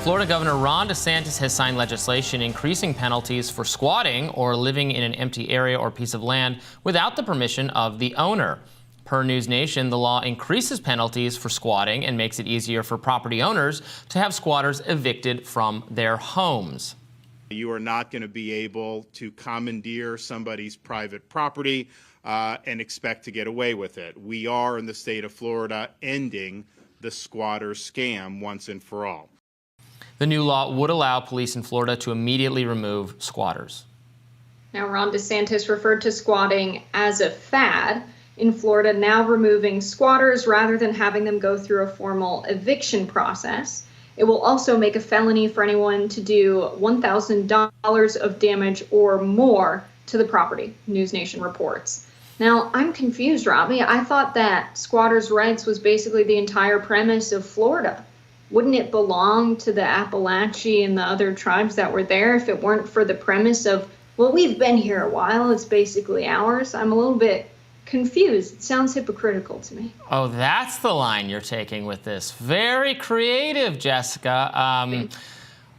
Florida Governor Ron DeSantis has signed legislation increasing penalties for squatting or living in an empty area or piece of land without the permission of the owner. Per News Nation, the law increases penalties for squatting and makes it easier for property owners to have squatters evicted from their homes. You are not going to be able to commandeer somebody's private property and expect to get away with it. We are, in the state of Florida, ending the squatter scam once and for all. The new law would allow police in Florida to immediately remove squatters. Now, Ron DeSantis referred to squatting as a fad in Florida, now removing squatters rather than having them go through a formal eviction process. It will also make a felony for anyone to do $1,000 of damage or more to the property, News Nation reports. Now, I'm confused, Robbie. I thought that squatters' rights was basically the entire premise of Florida. Wouldn't it belong to the Appalachian and the other tribes that were there if it weren't for the premise of, well, we've been here a while, it's basically ours? I'm a little bit confused. It sounds hypocritical to me. Oh, that's the line you're taking with this. Very creative, Jessica.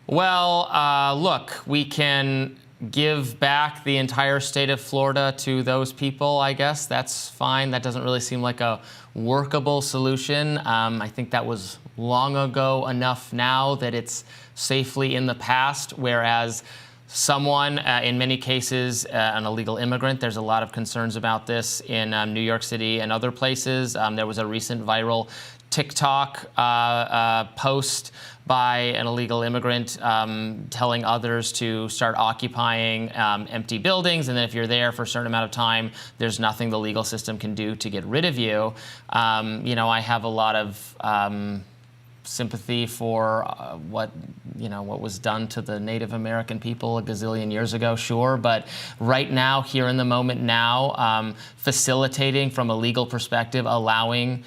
Look, we can give back the entire state of Florida to those people, I guess. That's fine. That doesn't really seem like a workable solution. I think that was long ago enough now that it's safely in the past, whereas someone, in many cases, an illegal immigrant, there's a lot of concerns about this in New York City and other places. There was a recent viral TikTok post by an illegal immigrant telling others to start occupying empty buildings, and then if you're there for a certain amount of time, there's nothing the legal system can do to get rid of you. I have a lot of sympathy for what was done to the Native American people a gazillion years ago, sure, but right now, here in the moment now, facilitating from a legal perspective, allowing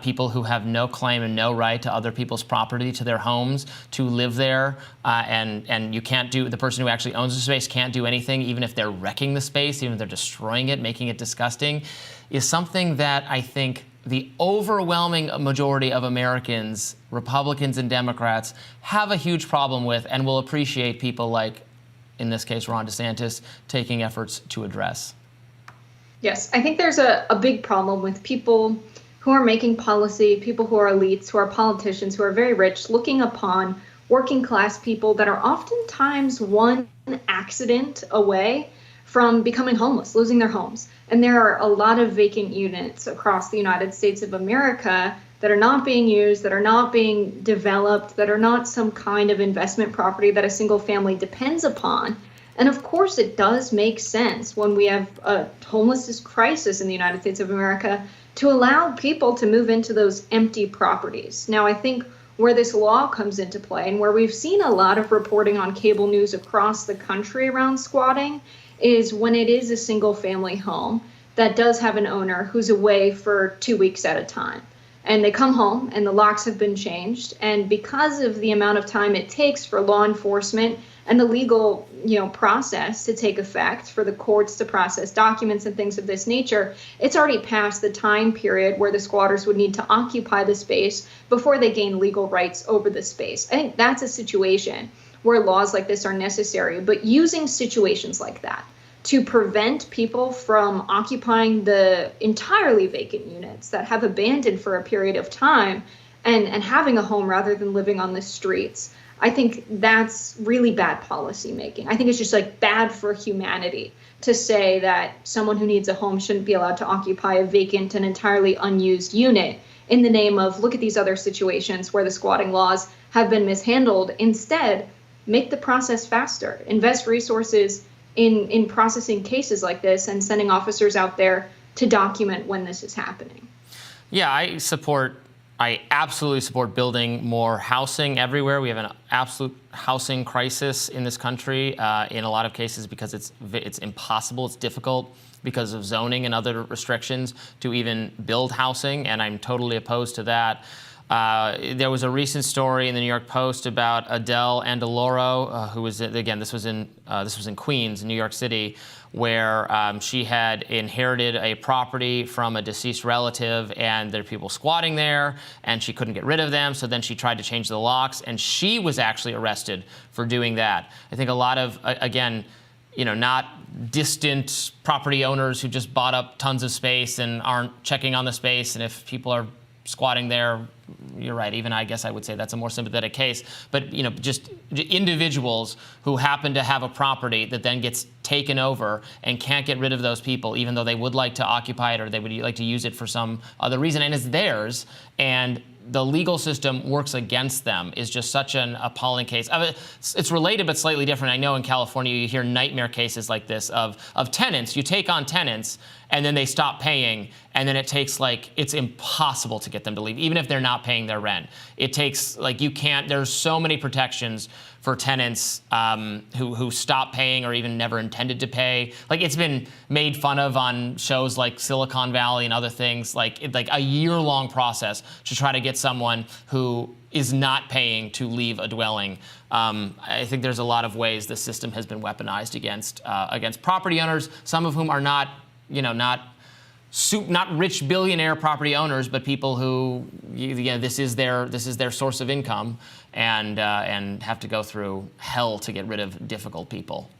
people who have no claim and no right to other people's property, to their homes, to live there, and you can't do, the person who actually owns the space can't do anything, even if they're wrecking the space, even if they're destroying it, making it disgusting, is something that I think the overwhelming majority of Americans, Republicans and Democrats, have a huge problem with and will appreciate people like, in this case, Ron DeSantis, taking efforts to address. Yes, I think there's a big problem with people who are making policy, people who are elites, who are politicians, who are very rich, looking upon working class people that are oftentimes one accident away from becoming homeless, losing their homes. And there are a lot of vacant units across the United States of America that are not being used, that are not being developed, that are not some kind of investment property that a single family depends upon. And of course, it does make sense when we have a homelessness crisis in the United States of America to allow people to move into those empty properties. Now, I think where this law comes into play and where we've seen a lot of reporting on cable news across the country around squatting is when it is a single family home that does have an owner who's away for 2 weeks at a time. And they come home and the locks have been changed. And because of the amount of time it takes for law enforcement and the legal, process to take effect, for the courts to process documents and things of this nature, it's already past the time period where the squatters would need to occupy the space before they gain legal rights over the space. I think that's a situation where laws like this are necessary, but using situations like that to prevent people from occupying the entirely vacant units that have abandoned for a period of time and having a home rather than living on the streets, I think that's really bad policy making. I think it's just bad for humanity to say that someone who needs a home shouldn't be allowed to occupy a vacant and entirely unused unit in the name of, look at these other situations where the squatting laws have been mishandled. Instead, make the process faster, invest resources in processing cases like this and sending officers out there to document when this is happening. Yeah, I absolutely support building more housing everywhere. We have an absolute housing crisis in this country in a lot of cases because it's impossible, it's difficult because of zoning and other restrictions to even build housing, and I'm totally opposed to that. There was a recent story in the New York Post about Adele Andaloro, who was, again, this was in Queens, New York City, where she had inherited a property from a deceased relative, and there were people squatting there, and she couldn't get rid of them. So then she tried to change the locks, and she was actually arrested for doing that. I think a lot of, again, not distant property owners who just bought up tons of space and aren't checking on the space, and if people are squatting there, you're right, even I guess I would say that's a more sympathetic case. But just individuals who happen to have a property that then gets taken over and can't get rid of those people, even though they would like to occupy it or they would like to use it for some other reason, and it's theirs, and the legal system works against them, is just such an appalling case. It's related but slightly different. I know in California you hear nightmare cases like this of tenants. You take on tenants and then they stop paying, and then it takes it's impossible to get them to leave, even if they're not paying their rent. It takes you can't. There's so many protections for tenants who stop paying or even never intended to pay. It's been made fun of on shows like Silicon Valley and other things, like a year-long process to try to get someone who is not paying to leave a dwelling. I think there's a lot of ways the system has been weaponized against property owners, some of whom are not rich billionaire property owners, but people who this is their source of income, and have to go through hell to get rid of difficult people.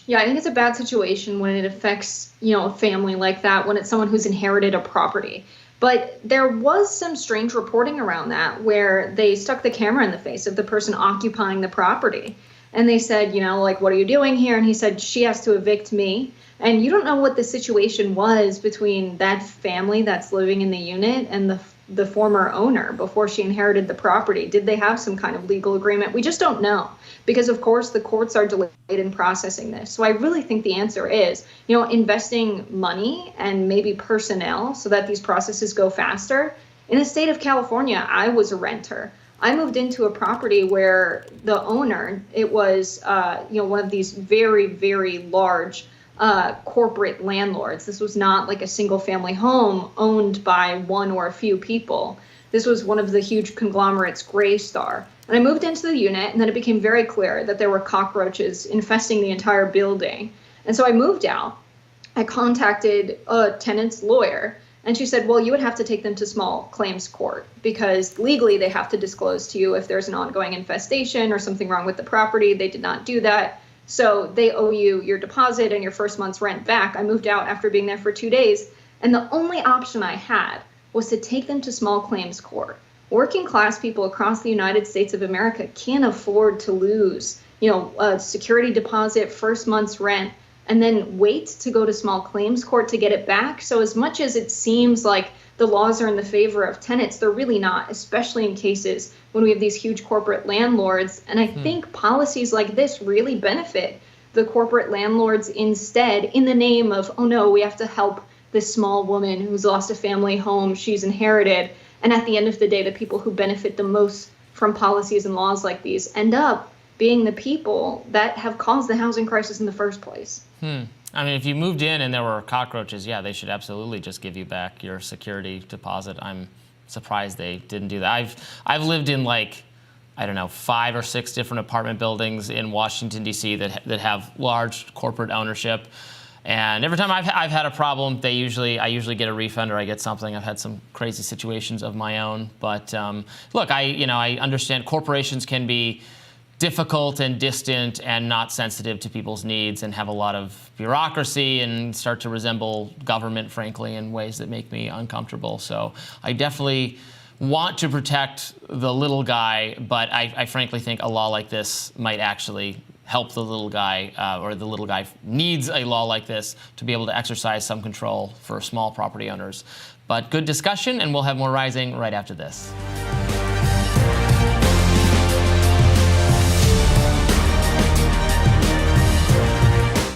Yeah, I think it's a bad situation when it affects a family like that, when it's someone who's inherited a property. But there was some strange reporting around that where they stuck the camera in the face of the person occupying the property. And they said, what are you doing here? And he said, she has to evict me. And you don't know what the situation was between that family that's living in the unit and the former owner before she inherited the property. Did they have some kind of legal agreement? We just don't know, because of course the courts are delayed in processing this. So I really think the answer is, investing money and maybe personnel so that these processes go faster. In the state of California, I was a renter. I moved into a property where the owner, it was, one of these very, very large corporate landlords. This was not like a single family home owned by one or a few people. This was one of the huge conglomerates, Greystar. And I moved into the unit, and then it became very clear that there were cockroaches infesting the entire building. And so I moved out. I contacted a tenant's lawyer, and she said, well, you would have to take them to small claims court, because legally they have to disclose to you if there's an ongoing infestation or something wrong with the property. They did not do that. So they owe you your deposit and your first month's rent back. I moved out after being there for 2 days, and the only option I had was to take them to small claims court. Working class people across the United States of America can't afford to lose, a security deposit, first month's rent, and then wait to go to small claims court to get it back. So as much as it seems like the laws are in the favor of tenants, they're really not, especially in cases when we have these huge corporate landlords. And I think policies like this really benefit the corporate landlords instead, in the name of, oh no, we have to help this small woman who's lost a family home she's inherited. And at the end of the day, the people who benefit the most from policies and laws like these end up being the people that have caused the housing crisis in the first place. I mean, if you moved in and there were cockroaches, yeah, they should absolutely just give you back your security deposit. I'm surprised they didn't do that. I've lived in 5 or 6 different apartment buildings in Washington, D.C. that have large corporate ownership. And every time I've had a problem, I usually get a refund or I get something. I've had some crazy situations of my own. But look, I understand corporations can be difficult and distant and not sensitive to people's needs and have a lot of bureaucracy and start to resemble government, frankly, in ways that make me uncomfortable. So I definitely want to protect the little guy, but I frankly think a law like this might actually help the little guy, or the little guy needs a law like this to be able to exercise some control for small property owners. But good discussion, and we'll have more Rising right after this.